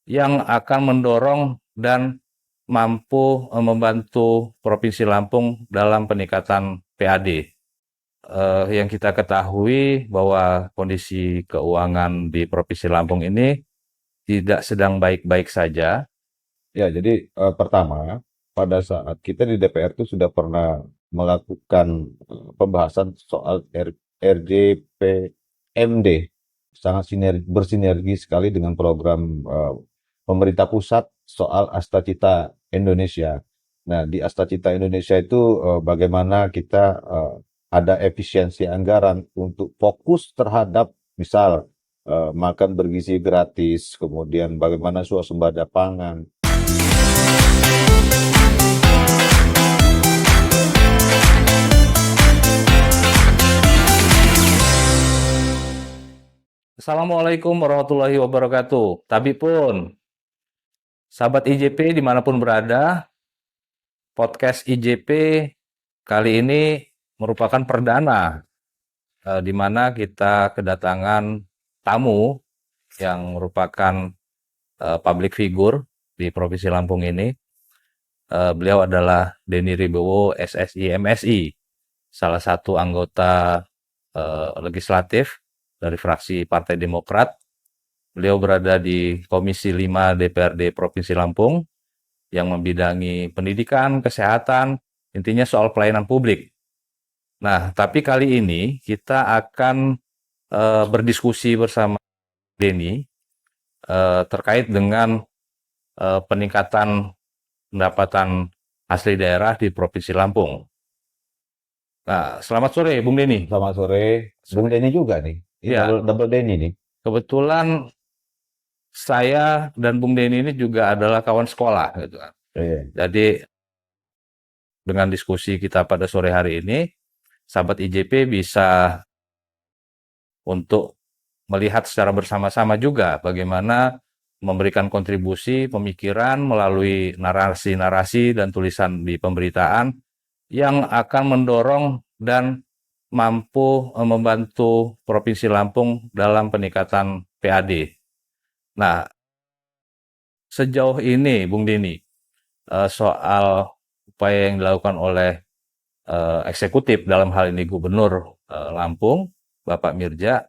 yang akan mendorong dan mampu membantu Provinsi Lampung dalam peningkatan PAD. Yang kita ketahui bahwa kondisi keuangan di Provinsi Lampung ini tidak sedang baik-baik saja. Ya, jadi pertama, pada saat kita di DPR itu sudah pernah melakukan pembahasan soal RJPMD, sangat bersinergi sekali dengan program pemerintah pusat soal Asta Cita Indonesia. Nah, di Asta Cita Indonesia itu bagaimana kita ada efisiensi anggaran untuk fokus terhadap misal makan bergizi gratis, kemudian bagaimana swasembada pangan. Assalamualaikum warahmatullahi wabarakatuh. Tapi pun, sahabat IJP dimanapun berada, podcast IJP kali ini merupakan perdana di mana kita kedatangan tamu yang merupakan public figure di Provinsi Lampung ini. Beliau adalah Denny Ribowo, SSI MSI, salah satu anggota legislatif dari fraksi Partai Demokrat. Beliau berada di Komisi 5 DPRD Provinsi Lampung yang membidangi pendidikan, kesehatan, intinya soal pelayanan publik. Nah, tapi kali ini kita akan berdiskusi bersama Denny terkait dengan peningkatan pendapatan asli daerah di Provinsi Lampung. Nah, selamat sore Bung Denny. Selamat sore, Bung Denny juga nih. Ini Ya, double Denny nih. kebetulan saya dan Bung Denny ini juga adalah kawan sekolah gitu kan. Iya. Jadi dengan diskusi kita pada sore hari ini, sahabat IJP bisa untuk melihat secara bersama-sama juga bagaimana memberikan kontribusi pemikiran melalui narasi-narasi dan tulisan di pemberitaan yang akan mendorong dan mampu membantu Provinsi Lampung dalam peningkatan PAD. Nah, sejauh ini Bung Dini, soal upaya yang dilakukan oleh eksekutif dalam hal ini Gubernur Lampung, Bapak Mirja,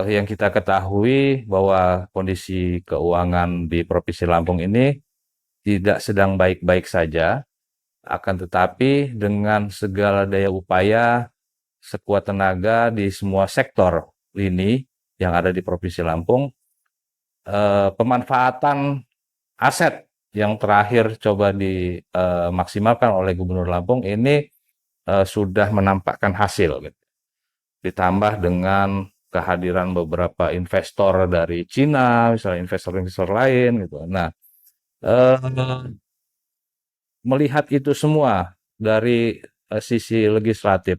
yang kita ketahui bahwa kondisi keuangan di Provinsi Lampung ini tidak sedang baik-baik saja, akan tetapi dengan segala daya upaya, sekuat tenaga di semua sektor lini yang ada di Provinsi Lampung, pemanfaatan aset yang terakhir coba dimaksimalkan oleh Gubernur Lampung ini sudah menampakkan hasil. Gitu. Ditambah dengan kehadiran beberapa investor dari Cina, misalnya investor-investor lain gitu. Nah, melihat itu semua dari sisi legislatif,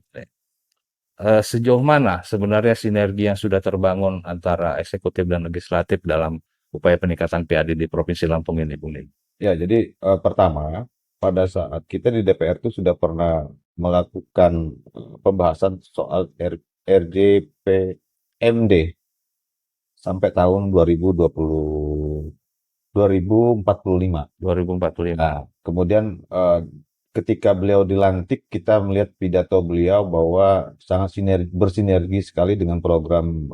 sejauh mana sebenarnya sinergi yang sudah terbangun antara eksekutif dan legislatif dalam upaya peningkatan PAD di Provinsi Lampung ini, Bung Ning? Ya, jadi pertama, pada saat kita di DPR itu sudah pernah melakukan pembahasan soal RJPMD sampai tahun 2045. 2045. Nah, kemudian ketika beliau dilantik, kita melihat pidato beliau bahwa sangat bersinergi sekali dengan program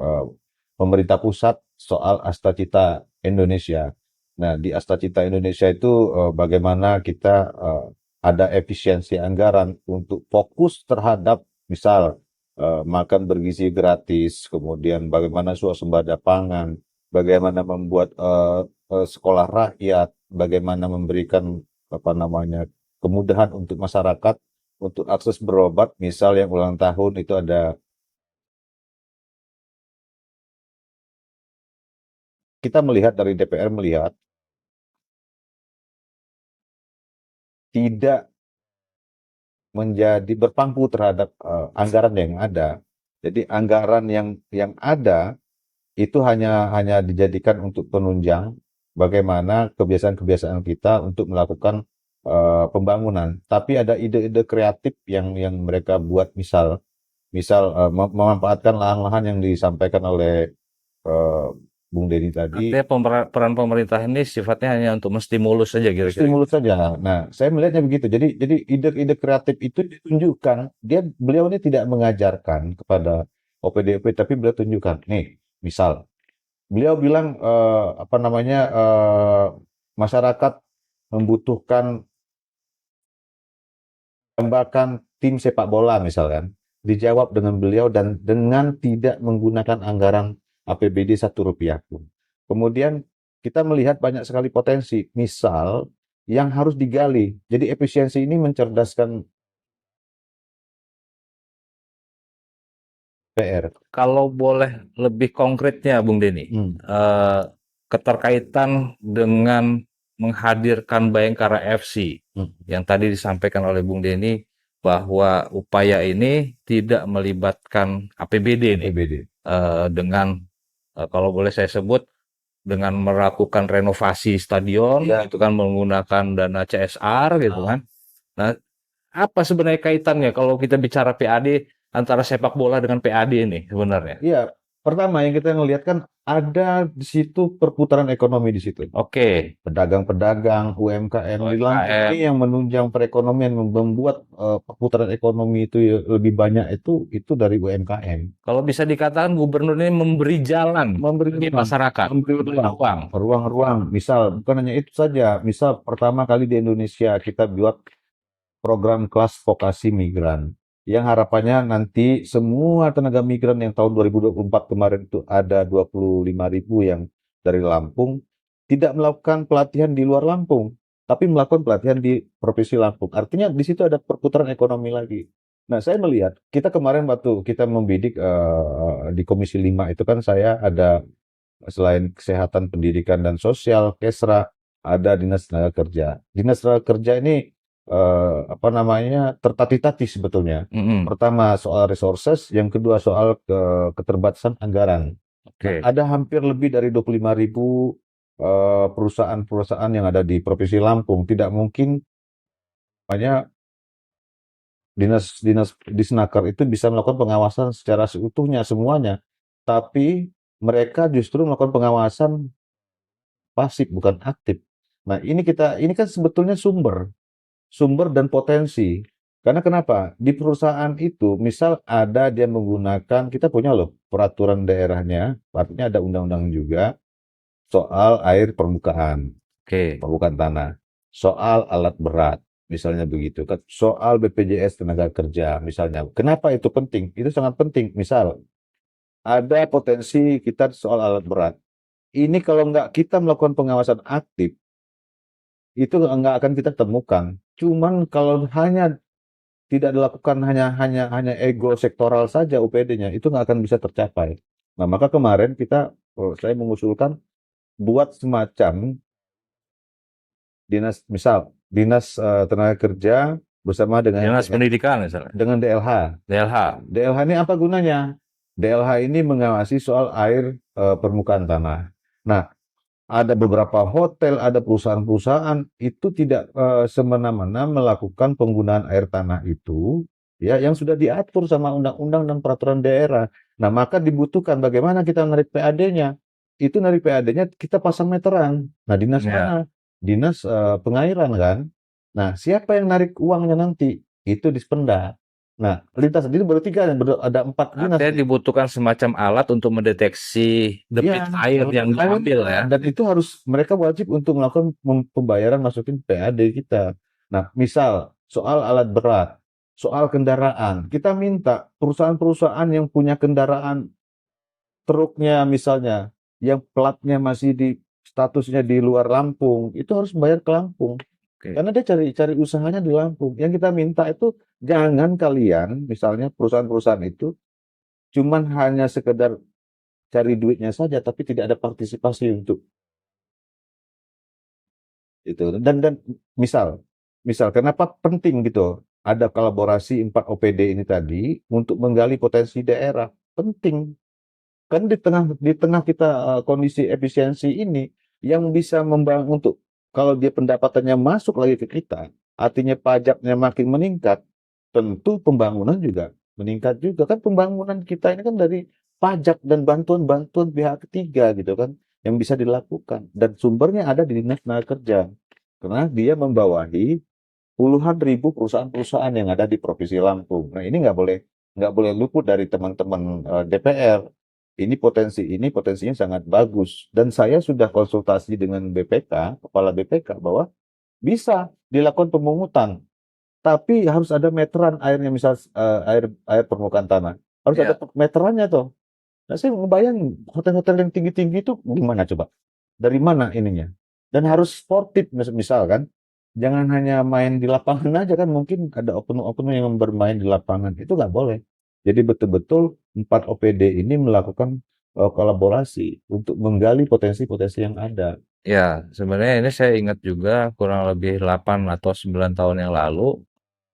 pemerintah pusat soal Asta Cita Indonesia. Nah, di Asta Cita Indonesia itu bagaimana kita ada efisiensi anggaran untuk fokus terhadap misal makan bergizi gratis, kemudian bagaimana swasembada pangan, bagaimana membuat sekolah rakyat, bagaimana memberikan apa namanya kemudahan untuk masyarakat untuk akses berobat, misal yang ulang tahun itu ada. Kita melihat dari DPR melihat tidak menjadi berpangku terhadap anggaran yang ada. Jadi anggaran yang ada itu hanya dijadikan untuk penunjang bagaimana kebiasaan-kebiasaan kita untuk melakukan pembangunan. Tapi ada ide-ide kreatif yang mereka buat, misal memanfaatkan lahan-lahan yang disampaikan oleh Bung Denny tadi, Artinya peran pemerintah ini sifatnya hanya untuk menstimulus saja kira-kira. stimulus saja. Nah, saya melihatnya begitu. Jadi ide-ide kreatif itu ditunjukkan. Beliau ini tidak mengajarkan kepada OPD-OPD, tapi beliau tunjukkan. Nih, misal beliau bilang apa namanya masyarakat membutuhkan tembakan tim sepak bola misalkan. Dijawab dengan beliau dan dengan tidak menggunakan anggaran APBD 1 rupiah pun. Kemudian kita melihat banyak sekali potensi, misal yang harus digali. Jadi efisiensi ini mencerdaskan PR. Kalau boleh lebih konkretnya, Bung Denny, eh, keterkaitan dengan menghadirkan Bayangkara FC yang tadi disampaikan oleh Bung Denny bahwa upaya ini tidak melibatkan APBD nih, APBD. dengan kalau boleh saya sebut dengan melakukan renovasi stadion, Ya. itu kan menggunakan dana CSR gitu kan. Nah, apa sebenarnya kaitannya kalau kita bicara PAD antara sepak bola dengan PAD ini sebenarnya? Iya, pertama yang kita ngelihat kan ada di situ perputaran ekonomi di situ. Oke, Pedagang-pedagang, UMKM di Lampung UMKM. ini yang menunjang perekonomian, membuat perputaran ekonomi itu lebih banyak itu dari UMKM. Kalau bisa dikatakan gubernur ini memberi jalan Memberi bagi ruang, masyarakat, memberi ruang, ruang-ruang. Misal, bukan hanya itu saja. Misal pertama kali di Indonesia kita buat program kelas vokasi migran. Yang harapannya nanti semua tenaga migran yang tahun 2024 kemarin itu ada 25.000 yang dari Lampung, tidak melakukan pelatihan di luar Lampung, tapi melakukan pelatihan di Provinsi Lampung. Artinya di situ ada perputaran ekonomi lagi. Nah, saya melihat kita kemarin waktu kita membidik di Komisi 5 itu kan saya ada selain kesehatan, pendidikan dan sosial, Kesra, ada Dinas Tenaga Kerja. Dinas Tenaga Kerja ini apa namanya tertatih-tatih sebetulnya. Pertama soal resources, yang kedua soal keterbatasan anggaran. Oke. Nah, ada hampir lebih dari 25.000 perusahaan-perusahaan yang ada di Provinsi Lampung. Tidak mungkin banyak dinas Disnaker itu bisa melakukan pengawasan secara seutuhnya semuanya. Tapi mereka justru melakukan pengawasan pasif bukan aktif. Nah, ini kan sebetulnya sumber dan potensi. Karena kenapa? Di perusahaan itu, misal ada dia menggunakan, kita punya loh peraturan daerahnya, artinya ada undang-undang juga soal air permukaan, Oke. permukaan tanah, soal alat berat, misalnya begitu, soal BPJS tenaga kerja, misalnya. Kenapa itu penting? Itu sangat penting. Misal, ada potensi kita soal alat berat. Ini kalau nggak kita melakukan pengawasan aktif, itu nggak akan kita temukan. Cuman kalau hanya tidak dilakukan hanya ego sektoral saja UPD-nya, itu nggak akan bisa tercapai. Nah, maka kemarin saya mengusulkan buat semacam dinas tenaga kerja bersama dengan Dinas Pendidikan misalnya. dengan DLH. DLH. DLH ini apa gunanya? DLH ini mengawasi soal air permukaan tanah. Nah, ada beberapa hotel, ada perusahaan-perusahaan itu tidak semena-mena melakukan penggunaan air tanah itu, ya, yang sudah diatur sama undang-undang dan peraturan daerah. Nah, maka dibutuhkan bagaimana kita narik PAD-nya. Itu narik PAD-nya kita pasang meteran. Nah, dinas mana? Dinas pengairan kan. Nah, siapa yang narik uangnya nanti? Itu Dispenda. Nah, lintas ini baru 3, ada 4 dinas. Artinya dibutuhkan semacam alat untuk mendeteksi debit air yang diambil ya. Dan itu mereka wajib untuk melakukan pembayaran masukin PAD kita. Nah, misal soal alat berat, soal kendaraan, kita minta perusahaan-perusahaan yang punya kendaraan truknya misalnya, yang platnya masih statusnya di luar Lampung, itu harus bayar ke Lampung. Karena dia cari usahanya di Lampung. Yang kita minta itu jangan kalian, misalnya perusahaan-perusahaan itu, cuman hanya sekedar cari duitnya saja, tapi tidak ada partisipasi untuk itu. Dan misal kenapa penting gitu? Ada kolaborasi 4 OPD ini tadi untuk menggali potensi daerah. Penting. Kan di tengah kita kondisi efisiensi ini yang bisa membangun untuk kalau dia pendapatannya masuk lagi ke kita, artinya pajaknya makin meningkat, tentu pembangunan juga meningkat juga. Kan pembangunan kita ini kan dari pajak dan bantuan-bantuan pihak ketiga gitu kan. yang bisa dilakukan dan sumbernya ada di Dinas Tenaga Kerja karena dia membawahi puluhan ribu perusahaan-perusahaan yang ada di Provinsi Lampung. Nah, ini nggak boleh luput dari teman-teman DPR. Ini potensinya sangat bagus dan saya sudah konsultasi dengan BPK, kepala BPK bahwa bisa dilakukan pemungutan, tapi harus ada meteran airnya, misal air permukaan tanah. Harus ada Ya, meterannya tuh. Nah, saya ngebayang hotel-hotel yang tinggi-tinggi itu gimana coba? Dari mana ininya? Dan harus sportif, misal kan. Jangan hanya main di lapangan aja kan, mungkin ada oknum-oknum yang bermain di lapangan. Itu nggak boleh. Jadi betul-betul 4 OPD ini melakukan kolaborasi untuk menggali potensi-potensi yang ada. ya, sebenarnya ini saya ingat juga kurang lebih 8 atau 9 tahun yang lalu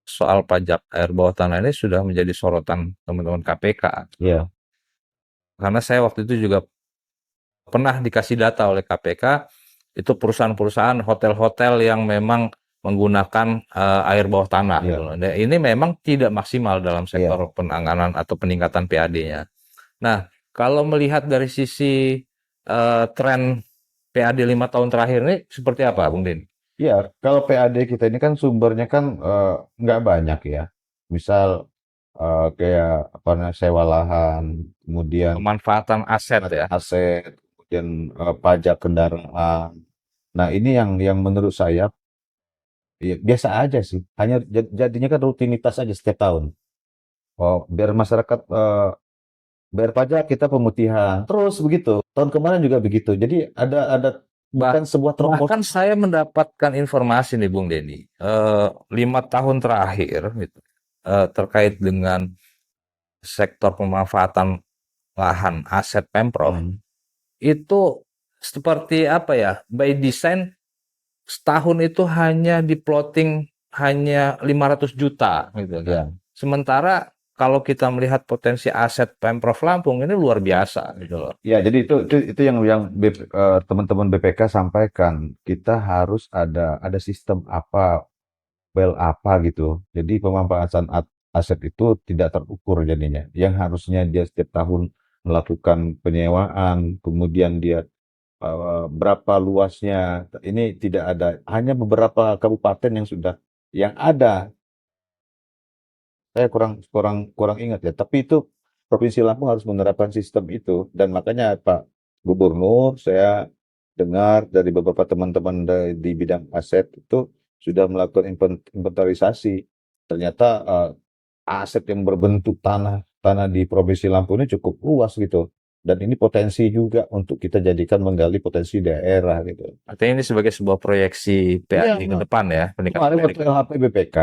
soal pajak air bawah tanah ini sudah menjadi sorotan teman-teman KPK. Ya, Karena saya waktu itu juga pernah dikasih data oleh KPK, itu perusahaan-perusahaan hotel-hotel yang memang menggunakan air bawah tanah gitu ya, loh. Dan ini memang tidak maksimal dalam ya. sektor penanganan atau peningkatan PAD-nya. Nah, kalau melihat dari sisi tren PAD 5 tahun terakhir ini seperti apa, Bung Din? Ya, kalau PAD kita ini kan sumbernya kan nggak banyak ya. Misal kayak apa namanya, sewa lahan, kemudian Pemanfaatan aset ya. aset, kemudian pajak kendaraan. Nah, ini yang menurut saya ya, biasa aja sih. Hanya jadinya kan rutinitas aja setiap tahun. Oh, biar masyarakat bayar pajak, kita pemutihan. Terus begitu. Tahun kemarin juga begitu. Jadi ada Bah- bukan sebuah terobosan. Bahkan saya mendapatkan informasi nih, Bung Denny, 5 tahun terakhir gitu, terkait dengan sektor pemanfaatan lahan aset Pemprov Hmm. itu seperti apa ya? By design setahun itu hanya diploting hanya 500 juta gitu kan. Ya. Sementara kalau kita melihat potensi aset Pemprov Lampung ini luar biasa gitu loh. Ya, jadi itu yang teman-teman BPK sampaikan. Kita harus ada sistem apa, well apa gitu. Jadi pemanfaatan aset itu tidak terukur jadinya. Yang harusnya dia setiap tahun melakukan penyewaan, kemudian dia berapa luasnya. Ini tidak ada. Hanya beberapa kabupaten yang ada. Saya kurang kurang kurang ingat ya. Tapi itu Provinsi Lampung harus menerapkan sistem itu dan makanya Pak Gubernur saya dengar dari beberapa teman-teman di bidang aset itu sudah melakukan inventarisasi. Ternyata aset yang berbentuk tanah di Provinsi Lampung ini cukup luas gitu. Dan ini potensi juga untuk kita jadikan menggali potensi daerah gitu. Artinya ini sebagai sebuah proyeksi Iya, PAD ke depan ya, peningkatan kemarin PAD waktu ke depan. LHP BPK,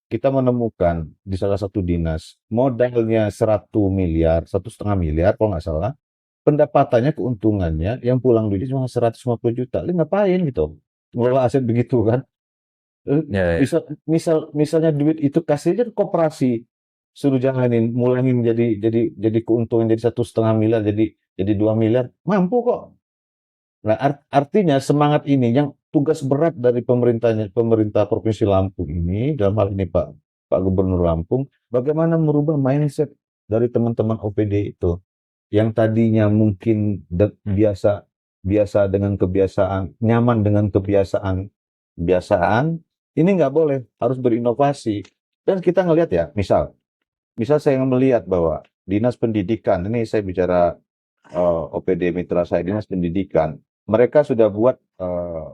kita menemukan di salah satu dinas modalnya 1 miliar, 1,5 miliar kalau nggak salah, pendapatannya keuntungannya yang pulang duit cuma 150 juta. Lu ngapain gitu? Ngelola aset begitu kan? Ya, ya. Misalnya duit itu kasihnya ke koperasi, suruh jalanin, mulangin jadi keuntungan jadi 1,5 miliar jadi 2 miliar, mampu kok. Nah, artinya semangat ini yang tugas berat dari pemerintah Provinsi Lampung ini, dalam hal ini Pak Gubernur Lampung, bagaimana merubah mindset dari teman-teman OPD itu yang tadinya mungkin biasa biasa dengan kebiasaan, nyaman dengan kebiasaan, ini nggak boleh, harus berinovasi. Dan kita ngelihat ya, misal saya melihat bahwa Dinas Pendidikan, ini saya bicara OPD mitra saya Dinas Pendidikan, mereka sudah buat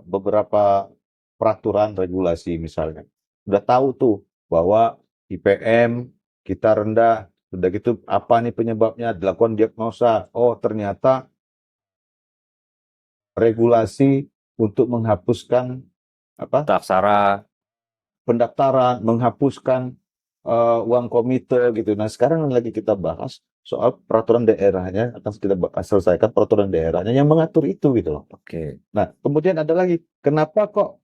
beberapa peraturan regulasi misalnya. Sudah tahu tuh bahwa IPM kita rendah, sudah gitu apa nih penyebabnya, dilakukan diagnosa. Oh, ternyata regulasi untuk menghapuskan apa? Aksara. Pendaftaran, menghapuskan uang komite gitu. Nah, sekarang lagi kita bahas soal peraturan daerahnya, akan kita selesaikan peraturan daerahnya yang mengatur itu gitu loh. Oke. Nah, kemudian ada lagi, kenapa kok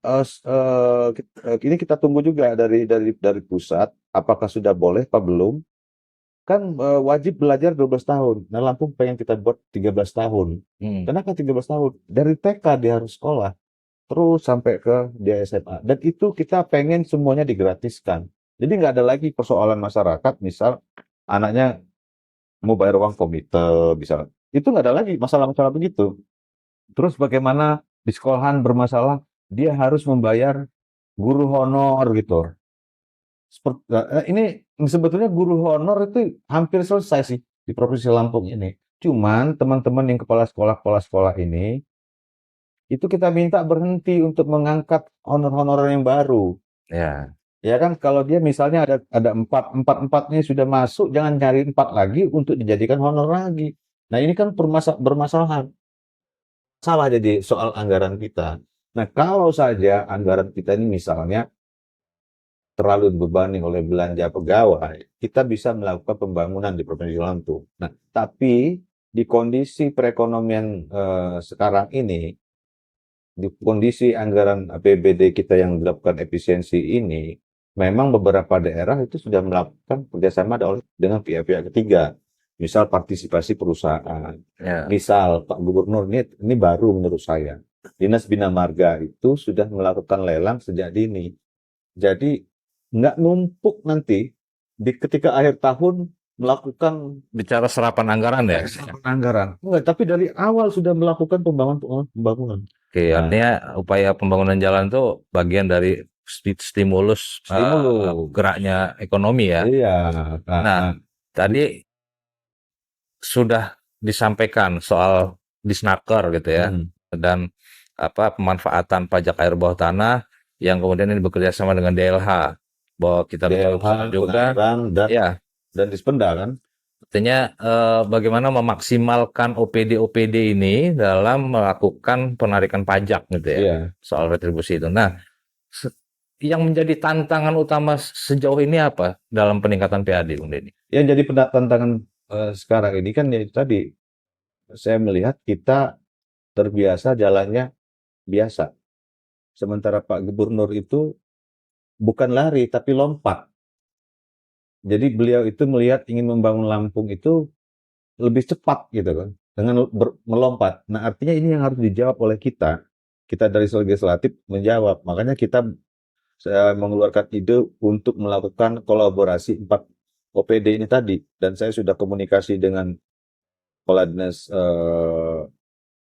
ini kita tunggu juga dari pusat, apakah sudah boleh apa belum? Kan wajib belajar 12 tahun. Nah, Lampung pengen kita buat 13 tahun. Hmm. Kenapa 13 tahun? Dari TK dia harus sekolah, terus sampai ke dia SMA. Dan itu kita pengen semuanya digratiskan. Jadi nggak ada lagi persoalan masyarakat, misal anaknya mau bayar uang komite, bisa. Itu nggak ada lagi masalah-masalah begitu. Terus bagaimana di sekolahan bermasalah, dia harus membayar guru honor gitu. Ini sebetulnya guru honor itu hampir selesai sih di Provinsi Lampung ini. Cuman teman-teman yang kepala sekolah ini, itu kita minta berhenti untuk mengangkat honor-honorer yang baru. Ya, Ya kan, kalau dia misalnya ada empatnya sudah masuk, jangan cari empat lagi untuk dijadikan honor lagi. Nah ini kan bermasalah salah jadi soal anggaran kita. Nah kalau saja anggaran kita ini misalnya terlalu dibebani oleh belanja pegawai, kita bisa melakukan pembangunan di Provinsi Lampung. Nah tapi di kondisi perekonomian sekarang ini, di kondisi anggaran APBD kita yang dilakukan efisiensi ini, memang beberapa daerah itu sudah melakukan kerjasama dengan pihak-pihak ketiga. Misal partisipasi perusahaan. ya. Misal Pak Gubernur ini baru menurut saya. Dinas Bina Marga itu sudah melakukan lelang sejak dini. Jadi nggak numpuk nanti ketika akhir tahun melakukan Bicara serapan anggaran ya. anggaran. Enggak, tapi dari awal sudah melakukan pembangunan. Oke, Nah, artinya upaya pembangunan jalan itu bagian dari stimulus geraknya ekonomi ya. iya. Nah, tadi sudah disampaikan soal disnaker gitu ya, dan pemanfaatan pajak air bawah tanah yang kemudian ini bekerja sama dengan DLH, bahwa kita DLH, juga Pengairan, ya, dan Dispenda kan. artinya bagaimana memaksimalkan OPD ini dalam melakukan penarikan pajak gitu ya, Iya. soal retribusi itu. Nah, yang menjadi tantangan utama sejauh ini apa dalam peningkatan PAD, Bung Denny? Yang jadi tantangan sekarang ini kan ya itu tadi, saya melihat kita terbiasa jalannya biasa. Sementara Pak Gubernur itu bukan lari tapi lompat. Jadi beliau itu melihat ingin membangun Lampung itu lebih cepat gitu kan, dengan melompat. Nah artinya ini yang harus dijawab oleh kita. Kita dari legislatif menjawab. Makanya kita mengeluarkan ide untuk melakukan kolaborasi 4 OPD ini tadi. Dan saya sudah komunikasi dengan Kepala Dinas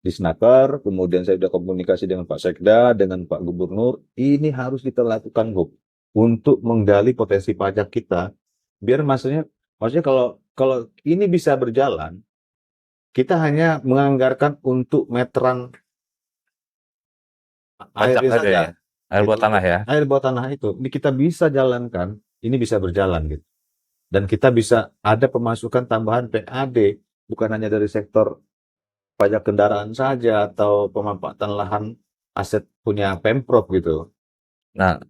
Disnaker, kemudian saya sudah komunikasi dengan Pak Sekda, dengan Pak Gubernur. Ini harus kita lakukan, Bu, untuk menggali potensi pajak kita. Biar maksudnya kalau ini bisa berjalan, kita hanya menganggarkan untuk meteran Pajak airnya aja saja. ya, air bawah tanah ya. Air bawah tanah itu, ini kita bisa jalankan, ini bisa berjalan gitu. Dan kita bisa ada pemasukan tambahan PAD, bukan hanya dari sektor pajak kendaraan saja atau pemanfaatan lahan aset punya Pemprov gitu. Nah,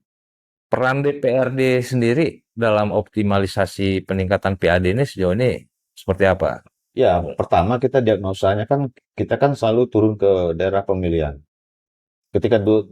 peran DPRD sendiri dalam optimalisasi peningkatan PAD ini sejauh ini seperti apa? Ya, pertama kita diagnosanya kan, kita kan selalu turun ke daerah pemilihan. Ketika muncul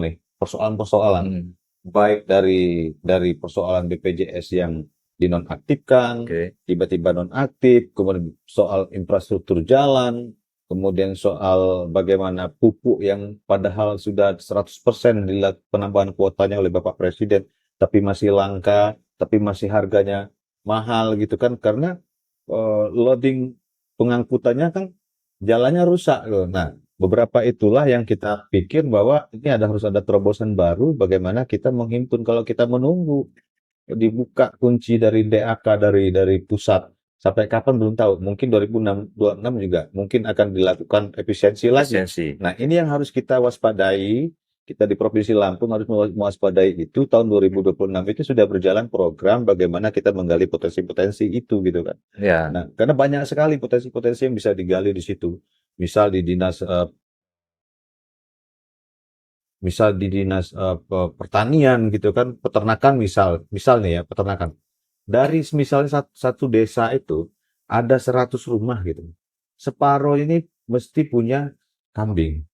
nih persoalan-persoalan, baik dari persoalan BPJS yang dinonaktifkan, tiba-tiba nonaktif, kemudian soal infrastruktur jalan, kemudian soal bagaimana pupuk yang padahal sudah 100% penambahan kuotanya oleh Bapak Presiden, tapi masih langka, tapi masih harganya mahal gitu kan, karena loading pengangkutannya kan jalannya rusak loh. Nah, beberapa itulah yang kita pikir bahwa ini harus ada terobosan baru bagaimana kita menghimpun. Kalau kita menunggu dibuka kunci dari DAK dari pusat sampai kapan belum tahu. Mungkin 2026 juga mungkin akan dilakukan efisiensi lagi. Nah, ini yang harus kita waspadai. Kita di Provinsi Lampung harus mewaspadai itu. Tahun 2026 itu sudah berjalan program bagaimana kita menggali potensi-potensi itu gitu kan. Ya. Nah, karena banyak sekali potensi-potensi yang bisa digali di situ. Misal di dinas pertanian gitu kan, peternakan misal nih ya, peternakan. Dari misalnya satu desa itu ada 100 rumah gitu. Separuh ini mesti punya kambing.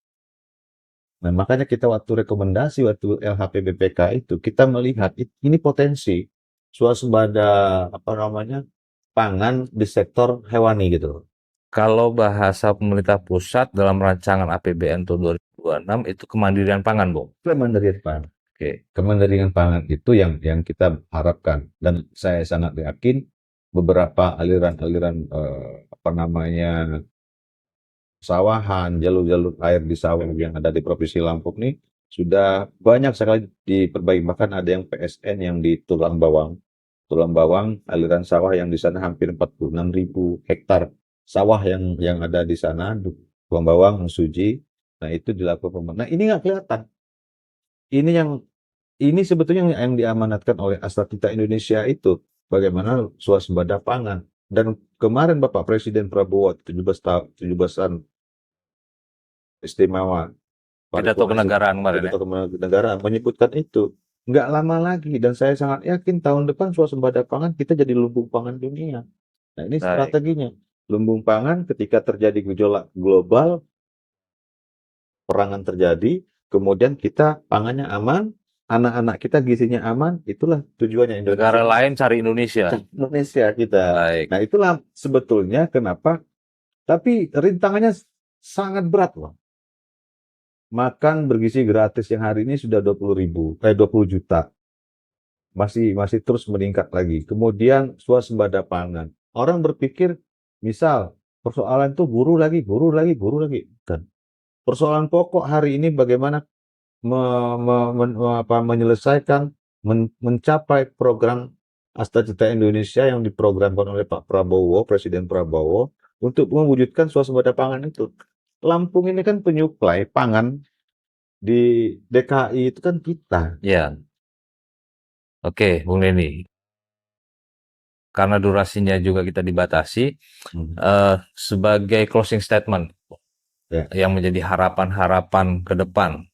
Nah, makanya kita waktu rekomendasi waktu LHP BPK itu kita melihat ini potensi swasembada pangan di sektor hewani gitu. Kalau bahasa pemerintah pusat dalam rancangan APBN tahun 2026 itu kemandirian pangan, Bung. Kemandirian pangan. Oke. Kemandirian pangan itu yang kita harapkan, dan saya sangat yakin beberapa aliran-aliran sawahan, jalur-jalur air di sawah yang ada di Provinsi Lampung nih sudah banyak sekali diperbaiki. Bahkan ada yang PSN yang di Tulang Bawang. Tulang Bawang, aliran sawah yang di sana hampir 46.000 hektar sawah yang ada di sana, Tulang Bawang, Suji. Nah, itu dilakukan pembangunan. Nah, ini nggak kelihatan. Ini yang ini sebetulnya yang diamanatkan oleh Astra Indonesia itu bagaimana swasembada pangan. Dan kemarin Bapak Presiden Prabowo 17-an istimewa Pidato paripurna kenegaraan kemarin ya. pidato kenegaraan menyebutkan itu. Nggak lama lagi dan saya sangat yakin tahun depan swasembada pangan kita jadi lumbung pangan dunia. Nah, ini Baik. strateginya. Lumbung pangan ketika terjadi gejolak global, perangan terjadi, kemudian kita pangannya aman, anak-anak kita gizinya aman, itulah tujuannya Negara Indonesia. lain cari Indonesia. Indonesia kita. Baik. Nah, itulah sebetulnya kenapa, tapi rintangannya sangat berat loh. Makan bergizi gratis yang hari ini sudah 20 juta. Masih terus meningkat lagi. Kemudian swasembada pangan. Orang berpikir, misal, persoalan itu guru lagi. Bukan. Persoalan pokok hari ini bagaimana menyelesaikan, mencapai program Cita Indonesia yang diprogramkan oleh Pak Prabowo, Presiden Prabowo, untuk mewujudkan swasembada pangan itu. Lampung ini kan penyuplai pangan di DKI itu kan kita. Ya. Oke, Bung Denny. Karena durasinya juga kita dibatasi, sebagai closing statement Ya. yang menjadi harapan-harapan ke depan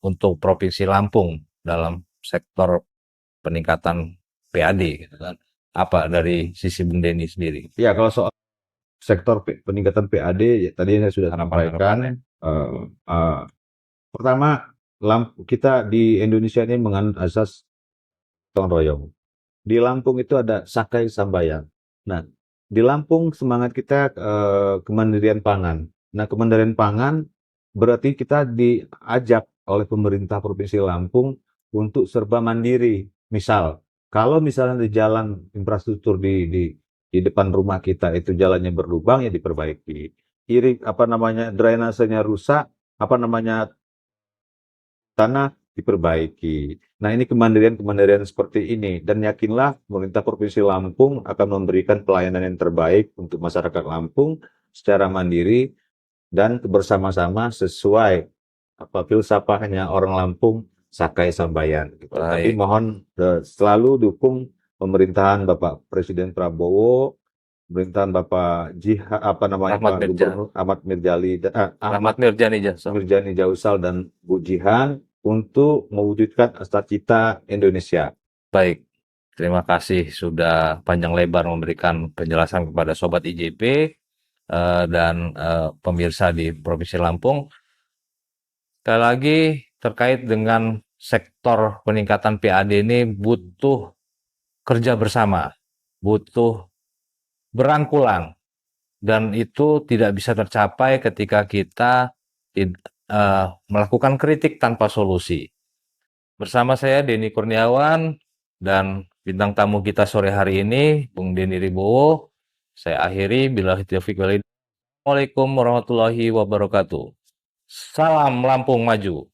untuk Provinsi Lampung dalam sektor peningkatan PAD, gitu kan. Apa dari sisi Bung Denny sendiri? Ya, kalau soal sektor peningkatan PAD, ya, tadi saya sudah sampaikan. Pertama, kita di Indonesia ini menganut asas gotong royong. Di Lampung itu ada Sakai Sambayan. Nah, di Lampung semangat kita kemandirian pangan. Nah, kemandirian pangan berarti kita diajak oleh pemerintah Provinsi Lampung untuk serba mandiri. Misal, kalau misalnya di jalan infrastruktur di depan rumah kita itu jalannya berlubang, ya diperbaiki. Drainasenya rusak, tanah diperbaiki. Nah, ini kemandirian seperti ini. Dan yakinlah pemerintah Provinsi Lampung akan memberikan pelayanan yang terbaik untuk masyarakat Lampung secara mandiri dan bersama-sama sesuai filsafahnya orang Lampung, Sakai Sambayan. Gitu. Tapi mohon selalu dukung pemerintahan Bapak Presiden Prabowo, pemerintahan Bapak Gubernur Ahmad Mirjani Jausal dan Bu Jihan untuk mewujudkan Cita Indonesia. Baik, terima kasih sudah panjang lebar memberikan penjelasan kepada Sobat IJP dan pemirsa di Provinsi Lampung. Sekali lagi terkait dengan sektor peningkatan PAD ini butuh kerja bersama, butuh berangkulan, dan itu tidak bisa tercapai ketika kita melakukan kritik tanpa solusi. Bersama saya Denny Kurniawan dan bintang tamu kita sore hari ini Bung Denny Ribowo. Saya akhiri, billahi taufiq walhidayah. Assalamualaikum warahmatullahi wabarakatuh. Salam Lampung Maju.